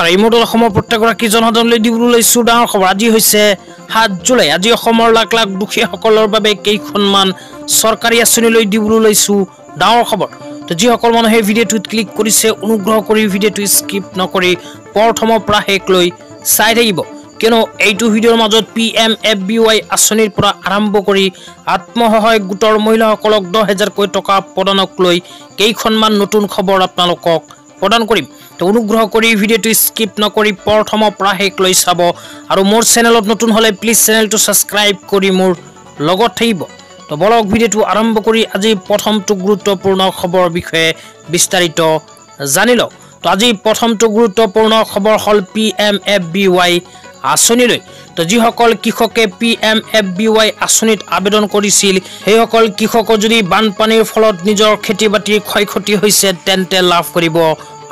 এই মুহূৰ্তত অসমৰ প্ৰত্যেকগৰাকী জনসাধাৰণলৈ দিবলৈ লৈছো ডাঙৰ খবৰ। আজি হৈছে ৭ জুলাই। আজি অসমৰ লাখ লাখ দুখীয়াসকলৰ বাবে কেইখনমান চৰকাৰী আঁচনি লৈ দিবলৈ লৈছো ডাঙৰ খবৰ। তো যিসকল মানুহে ভিডিঅ'টোত ক্লিক কৰিছে অনুগ্ৰহ কৰি ভিডিঅ'টো স্কিপ নকৰি প্ৰথমৰ পৰা শেষলৈ চাই থাকিব, কিয়নো এইটো ভিডিঅ'ৰ মাজত PMFBY আঁচনিৰ পৰা আৰম্ভ কৰি আত্মসহায়ক গোটৰ মহিলাসকলক 10,000কৈ টকা প্ৰদানক লৈ কেইখনমান নতুন খবৰ আপোনালোকক প্ৰদান কৰিম। তো অনুগ্ৰহ কৰি ভিডিঅ'টো স্কিপ নকৰি প্ৰথমৰ পৰা শেষলৈ চাব, আৰু মোৰ চেনেলত নতুন হ'লে প্লিজ চেনেলটো ছাবস্ক্ৰাইব কৰি মোৰ লগত থাকিব। তো বলক ভিডিঅ'টো আৰম্ভ কৰি আজি প্ৰথমটো গুৰুত্বপূৰ্ণ খবৰৰ বিষয়ে বিস্তাৰিত জানি লওক। তো আজি প্ৰথমটো গুৰুত্বপূৰ্ণ খবৰ হ'ল PMFBY আঁচনিলৈ। তো যিসকল কৃষকে PMFBY আঁচনিত আবেদন কৰিছিল সেইসকল কৃষকৰ যদি বানপানীৰ ফলত নিজৰ খেতি বাতিৰ ক্ষয়ক্ষতি হৈছে তেন্তে লাভ কৰিব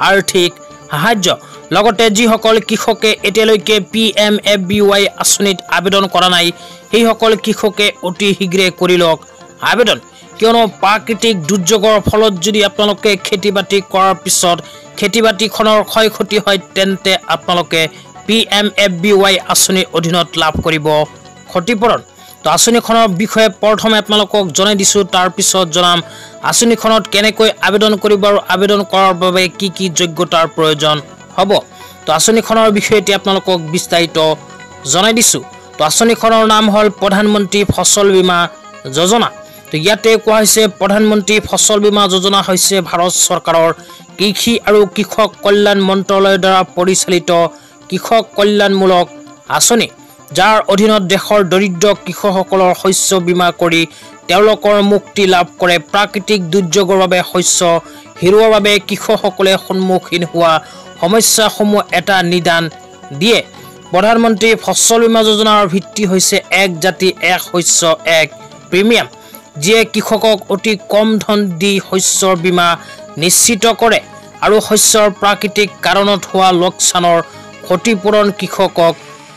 আৰ্থিক সাহায্য। লগতে যিসকল কৃষকে এতিয়ালৈকে PMFBY আঁচনিত আবেদন কৰা নাই সেইসকল কৃষকে অতি শীঘ্ৰে কৰি লওক আবেদন, কিয়নো প্ৰাকৃতিক দুৰ্যোগৰ ফলত যদি আপোনালোকে খেতি বাতি কৰাৰ পিছত খেতি বাতিখনৰ ক্ষয়ক্ষতি হয় তেন্তে আপোনালোকে PMFBY আঁচনিৰ অধীনত লাভ কৰিব ক্ষতিপূৰণ। তো আঁচনিখনৰ বিষয়ে প্ৰথমে আপোনালোকক জনাই দিছোঁ, তাৰপিছত জনাম আঁচনিখনত কেনেকৈ আবেদন কৰিব আৰু আবেদন কৰাৰ বাবে কি কি যোগ্যতাৰ প্ৰয়োজন হ'ব। তো আঁচনিখনৰ বিষয়ে এতিয়া আপোনালোকক বিস্তাৰিত জনাই দিছোঁ। তো আঁচনিখনৰ নাম হ'ল প্ৰধানমন্ত্ৰী ফচল বীমা যোজনা। তো ইয়াতে কোৱা হৈছে প্ৰধানমন্ত্ৰী ফচল বীমা যোজনা হৈছে ভাৰত চৰকাৰৰ কৃষি আৰু কৃষক কল্যাণ মন্ত্ৰালয়ৰ দ্বাৰা পৰিচালিত কৃষক কল্যাণমূলক আঁচনি, যাৰ অধীনত দেশৰ দৰিদ্ৰ কৃষকসকলৰ শস্য বীমা কৰি তেওঁলোকৰ মুক্তি লাভ কৰে। প্ৰাকৃতিক দুৰ্যোগৰ বাবে শস্য হেৰুৱাৰ বাবে কৃষকসকলে সন্মুখীন হোৱা সমস্যাসমূহ এটা নিদান দিয়ে। প্ৰধানমন্ত্ৰী ফচল বীমা যোজনাৰ ভিত্তি হৈছে এক জাতি এক শস্য এক প্ৰিমিয়াম, যিয়ে কৃষকক অতি কম ধন দি শস্যৰ বীমা নিশ্চিত কৰে আৰু শস্যৰ প্ৰাকৃতিক কাৰণত হোৱা লোকচানৰ ক্ষতিপূৰণ কৃষকক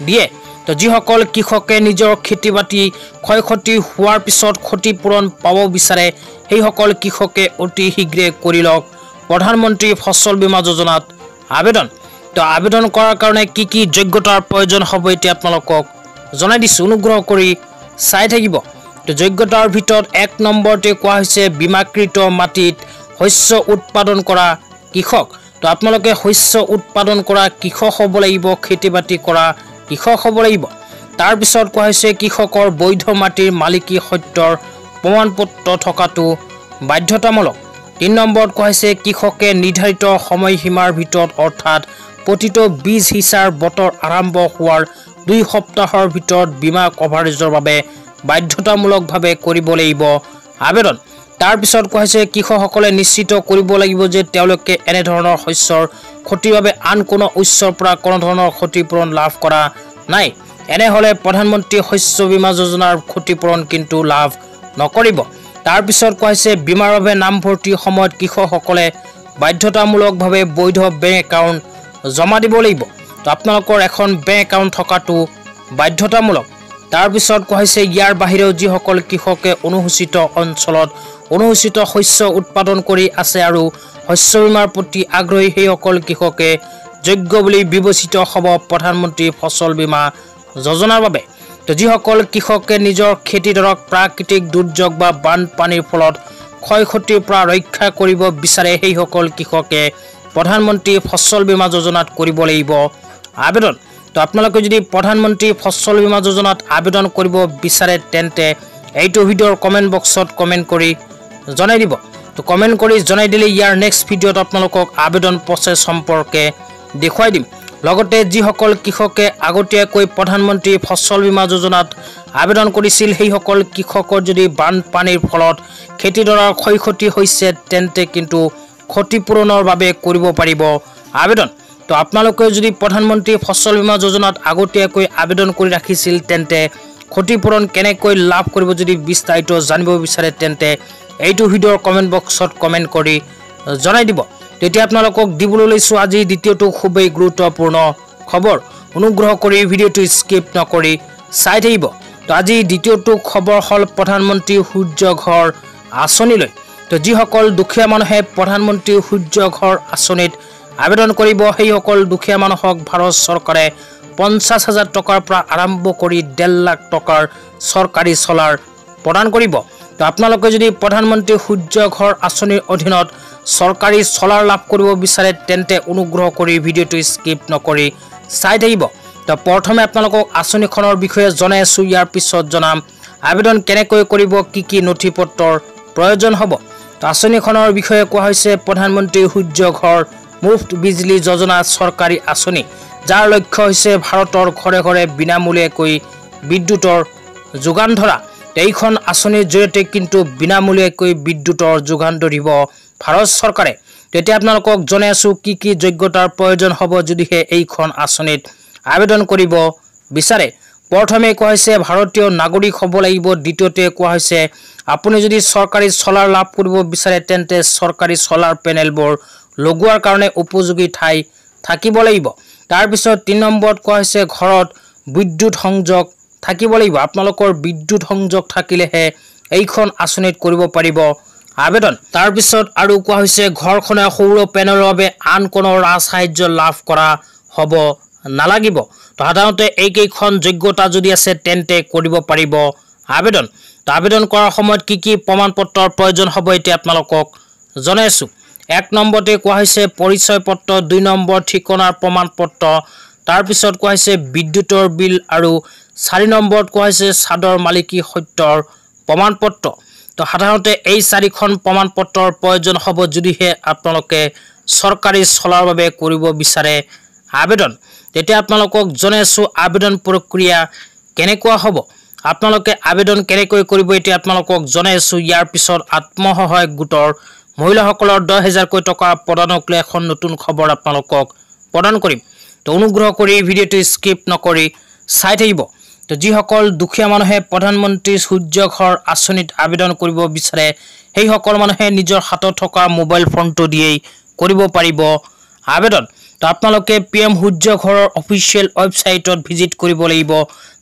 দিয়ে। তো যিসকল কৃষকে নিজৰ খেতি বাতি ক্ষয়ক্ষতি হোৱাৰ পিছত ক্ষতিপূৰণ পাব বিচাৰে সেইসকল কৃষকে অতি শীঘ্ৰে কৰি লওক প্ৰধানমন্ত্ৰী ফচল বীমা যোজনাত আবেদন। তো আবেদন কৰাৰ কাৰণে কি কি যোগ্যতাৰ প্ৰয়োজন হ'ব এতিয়া আপোনালোকক জনাই দিছোঁ, অনুগ্ৰহ কৰি চাই থাকিব। তো যোগ্যতাৰ ভিতৰত 1 নম্বৰতে কোৱা হৈছে বীমাকৃত মাটিত শস্য উৎপাদন কৰা কৃষক। তো আপোনালোকে শস্য উৎপাদন কৰা কৃষক হ'ব লাগিব, খেতি বাতি কৰা কৃষক হ'ব লাগিব। তাৰপিছত কোৱা হৈছে কৃষকৰ বৈধ মাটিৰ মালিকী সত্যৰ প্ৰমাণপত্ৰ থকাটো বাধ্যতামূলক। 3 নম্বৰত কোৱা হৈছে কৃষকে নিৰ্ধাৰিত সময়সীমাৰ ভিতৰত অৰ্থাৎ প্ৰতিটো বীজ সিঁচাৰ বতৰ আৰম্ভ হোৱাৰ 2 সপ্তাহৰ ভিতৰত বীমা কভাৰেজৰ বাবে বাধ্যতামূলকভাৱে কৰিব লাগিব আবেদন। তাৰপিছত কোৱা হৈছে কৃষকসকলে নিশ্চিত কৰিব লাগিব যে তেওঁলোকে এনেধৰণৰ শস্যৰ ক্ষতিৰ বাবে আন কোনো উৎসৰ পৰা কোনো ধৰণৰ ক্ষতিপূৰণ লাভ কৰা নাই। এনেহ'লে প্ৰধানমন্ত্ৰী শস্য বীমা যোজনাৰ ক্ষতিপূৰণ কিন্তু লাভ নকৰিব। তাৰপিছত কোৱা হৈছে বীমাৰ বাবে নামভৰ্তিৰ সময়ত কৃষকসকলে বাধ্যতামূলকভাৱে বৈধ বেংক একাউণ্ট জমা দিব লাগিব। তো আপোনালোকৰ এখন বেংক একাউণ্ট থকাটো বাধ্যতামূলক। তাৰপিছত কোৱা হৈছে ইয়াৰ বাহিৰেও যিসকল কৃষকে অনুসূচিত অঞ্চলত অনুসূচিত শস্য উৎপাদন কৰি আছে আৰু শস্য বীমাৰ প্ৰতি আগ্ৰহী সেইসকল কৃষকে যোগ্য বুলি বিবেচিত হ'ব প্ৰধানমন্ত্ৰী ফচল বীমা যোজনাৰ বাবে। তো যিসকল কৃষকে নিজৰ খেতিডৰাক প্ৰাকৃতিক দুৰ্যোগ বা বানপানীৰ ফলত ক্ষয়ক্ষতিৰ পৰা ৰক্ষা কৰিব বিচাৰে সেইসকল কৃষকে প্ৰধানমন্ত্ৰী ফচল বীমা যোজনাত কৰিব লাগিব আবেদন। তো আপোনালোকে যদি প্ৰধানমন্ত্ৰী ফচল বীমা যোজনাত আবেদন কৰিব বিচাৰে তেন্তে এইটো ভিডিঅ'ৰ কমেণ্ট বক্সত কমেণ্ট কৰি জনাই দিব। তো কমেণ্ট কৰি জনাই দিলে ইয়াৰ নেক্সট ভিডিঅ'ত আপোনালোকক আবেদন প্ৰচেছ সম্পৰ্কে দেখুৱাই দিম। লগতে যিসকল কৃষকে আগতীয়াকৈ প্ৰধানমন্ত্ৰী ফচল বীমা যোজনাত আবেদন কৰিছিল সেইসকল কৃষকৰ যদি বানপানীৰ ফলত খেতিডৰাৰ ক্ষয়ক্ষতি হৈছে তেন্তে কিন্তু ক্ষতিপূৰণৰ বাবে কৰিব পাৰিব আবেদন। তো আপোনালোকে যদি প্ৰধানমন্ত্ৰী ফচল বীমা যোজনাত আগতীয়াকৈ আবেদন কৰি ৰাখিছিল তেন্তে ক্ষতিপূৰণ কেনেকৈ লাভ কৰিব যদি বিস্তাৰিত জানিব বিচাৰে তেন্তে এইটো ভিডিঅ'ৰ কমেণ্ট বক্সত কমেণ্ট কৰি জনাই দিব। তেতিয়া আপোনালোকক দিবলৈ লৈছোঁ আজি দ্বিতীয়টো খুবেই গুৰুত্বপূৰ্ণ খবৰ। অনুগ্ৰহ কৰি ভিডিঅ'টো স্কিপ নকৰি চাই থাকিব। তো আজি দ্বিতীয়টো খবৰ হ'ল প্ৰধানমন্ত্ৰী সূৰ্য ঘৰ আঁচনিলৈ। তো যিসকল দুখীয়া মানুহে প্ৰধানমন্ত্ৰী সূৰ্য ঘৰ আঁচনিত আবেদন কৰিব সেইসকল দুখীয়া মানুহক ভাৰত চৰকাৰে 50,000 টকাৰ পৰা আৰম্ভ কৰি 1.5 লাখ টকাৰ চৰকাৰী চলাৰ প্ৰদান কৰিব। তো আপোনালোকে যদি প্ৰধানমন্ত্ৰী সূৰ্য ঘৰ আঁচনিৰ অধীনত চৰকাৰী চলাৰ লাভ কৰিব বিচাৰে তেন্তে অনুগ্ৰহ কৰি ভিডিঅ'টো স্কিপ নকৰি চাই থাকিব। তো প্ৰথমে আপোনালোকক আঁচনিখনৰ বিষয়ে জনাই আছোঁ, ইয়াৰ পিছত জনাম আবেদন কেনেকৈ কৰিব, কি নথিপত্ৰৰ প্ৰয়োজন হ'ব। তো আঁচনিখনৰ বিষয়ে কোৱা হৈছে প্ৰধানমন্ত্ৰী সূৰ্য ঘৰ মুফ্ত বিজলী যোজনা চৰকাৰী আঁচনি, যাৰ লক্ষ্য হৈছে ভাৰতৰ ঘৰে ঘৰে বিনামূলীয়াকৈ বিদ্যুতৰ যোগান ধৰা। এইখন আঁচনিৰ জৰিয়তে কিন্তু বিনামূলীয়াকৈ বিদ্যুতৰ যোগান ধৰিব ভাৰত চৰকাৰে। তেতিয়া আপোনালোকক জনাই আছোঁ কি যোগ্যতাৰ প্ৰয়োজন হ'ব যদিহে এইখন আঁচনিত আবেদন কৰিব বিচাৰে। প্ৰথমে কোৱা হৈছে ভাৰতীয় নাগৰিক হ'ব লাগিব। দ্বিতীয়তে কোৱা হৈছে আপুনি যদি চৰকাৰী চলাৰ লাভ কৰিব বিচাৰে তেন্তে চৰকাৰী চলাৰ পেনেলবোৰ লগোৱাৰ কাৰণে উপযোগী ঠাই থাকিব লাগিব। তাৰপিছত 3 নম্বৰত কোৱা হৈছে ঘৰত বিদ্যুৎ সংযোগ থাকিব লাগিব। আপোনালোকৰ বিদ্যুৎ সংযোগ থাকিলেহে এইখন আঁচনিত কৰিব পাৰিব আবেদন। তাৰপিছত আৰু কোৱা হৈছে ঘৰখনে সৌৰ পেনেলৰ বাবে আন কোনো ৰাজসাহায্য লাভ কৰা হ'ব নালাগিব। তো সাধাৰণতে এইকেইখন যোগ্যতা যদি আছে তেন্তে কৰিব পাৰিব আবেদন। তো আবেদন কৰাৰ সময়ত কি প্ৰমাণ পত্ৰৰ প্ৰয়োজন হ'ব এতিয়া আপোনালোকক জনাইছোঁ। 1 নম্বৰতে কোৱা হৈছে পৰিচয় পত্ৰ, 2 নম্বৰ ঠিকনাৰ প্ৰমাণ পত্ৰ, তাৰপিছত কোৱা হৈছে বিদ্যুতৰ বিল আৰু 4 নম্বৰত কোৱা হৈছে চাদৰ মালিকী সত্যৰ প্ৰমাণ পত্ৰ। তো সাধাৰণতে এই 4খন প্ৰমাণ পত্ৰৰ প্ৰয়োজন হ'ব যদিহে আপোনালোকে চৰকাৰী চলাৰ বাবে কৰিব বিচাৰে আবেদন। তেতিয়া আপোনালোকক জনাইছোঁ আবেদন প্ৰক্ৰিয়া কেনেকুৱা হ'ব, আপোনালোকে আবেদন কেনেকৈ কৰিব এতিয়া আপোনালোকক জনাইছোঁ। ইয়াৰ পিছত আত্মসহায়ক গোটৰ মহিলাসকলৰ 10,000 টকা প্ৰদানক লৈ এখন নতুন খবৰ আপোনালোকক প্ৰদান কৰিম। তো অনুগ্ৰহ কৰি ভিডিঅ'টো স্কিপ নকৰি চাই থাকিব। তো যিসকল দুখীয়া মানুহে প্ৰধানমন্ত্ৰী সূৰ্য ঘৰ আঁচনিত আবেদন কৰিব বিচাৰে সেইসকল মানুহে নিজৰ হাতত থকা মোবাইল ফোনটো দিয়েই কৰিব পাৰিব আবেদন। তো আপোনালোকে PM সূৰ্য ঘৰৰ অফিচিয়েল ৱেবছাইটত ভিজিট কৰিব লাগিব।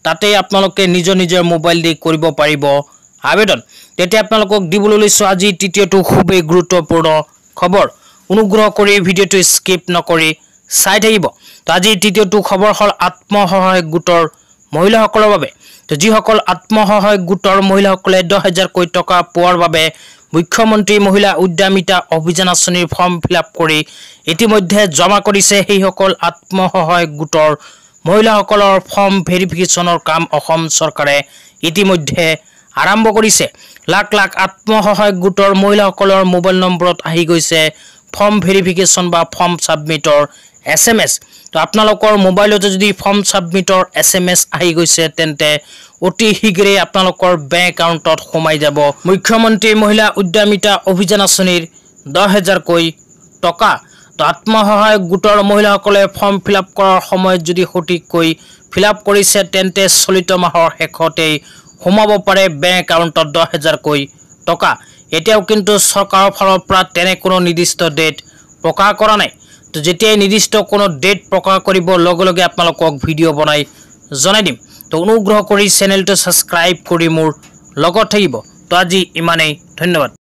তাতে আপোনালোকে নিজৰ মোবাইল দি কৰিব পাৰিব আবেদন। তেতিয়া আপোনালোকক দিবলৈ লৈছোঁ আজি তৃতীয়টো খুবেই গুৰুত্বপূৰ্ণ খবৰ। অনুগ্ৰহ কৰি ভিডিঅ'টো স্কিপ নকৰি চাই থাকিব। তো আজি তৃতীয়টো খবৰ হ'ল আত্মসহায়ক গোটৰ মহিলাসকলৰ বাবে। তো যিসকল আত্মসহায়ক গোটৰ মহিলাসকলে 10,000 টকা পোৱাৰ বাবে মুখ্যমন্ত্ৰী মহিলা উদ্যমিতা অভিযান আঁচনিৰ ফৰ্ম ফিলআপ কৰি ইতিমধ্যে জমা কৰিছে, সেইসকল আত্মসহায়ক গোটৰ মহিলাসকলৰ ফৰ্ম ভেৰিফিকেশ্যনৰ কাম অসম চৰকাৰে ইতিমধ্যে আৰম্ভ কৰিছে। লাখ লাখ আত্মসহায়ক গোটৰ মহিলাসকলৰ মোবাইল নম্বৰত আহি গৈছে ফৰ্ম ভেৰিফিকেশ্যন বা ফৰ্ম ছাবমিটৰ SMS। তো আপোনালোকৰ মোবাইলতে যদি ফৰ্ম ছাবমিটৰ SMS আহি গৈছে তেন্তে অতি শীঘ্ৰে আপোনালোকৰ বেংক একাউণ্টত সোমাই যাব মুখ্যমন্ত্ৰী মহিলা উদ্যমিতা অভিযান আঁচনিৰ 10,000 টকা। তো আত্মসহায়ক গোটৰ মহিলাসকলে ফৰ্ম ফিলআপ কৰাৰ সময়ত যদি সঠিককৈ ফিলআপ কৰিছে তেন্তে চলিত মাহৰ শেষতেই সোমাব পাৰে বেংক একাউণ্টত 10,000 টকা। এতিয়াও কিন্তু চৰকাৰৰ ফালৰ পৰা তেনে কোনো নিৰ্দিষ্ট ডেট প্ৰকাশ কৰা নাই। তো যেতিয়াই নিৰ্দিষ্ট কোনো ডেট প্ৰকাশ কৰিব লগে লগে আপোনালোকক ভিডিঅ' বনাই জনাই দিম। তো অনুগ্ৰহ কৰি চেনেলটো ছাবস্ক্ৰাইব কৰি মোৰ লগত থাকিব। তো আজি ইমানেই, ধন্যবাদ।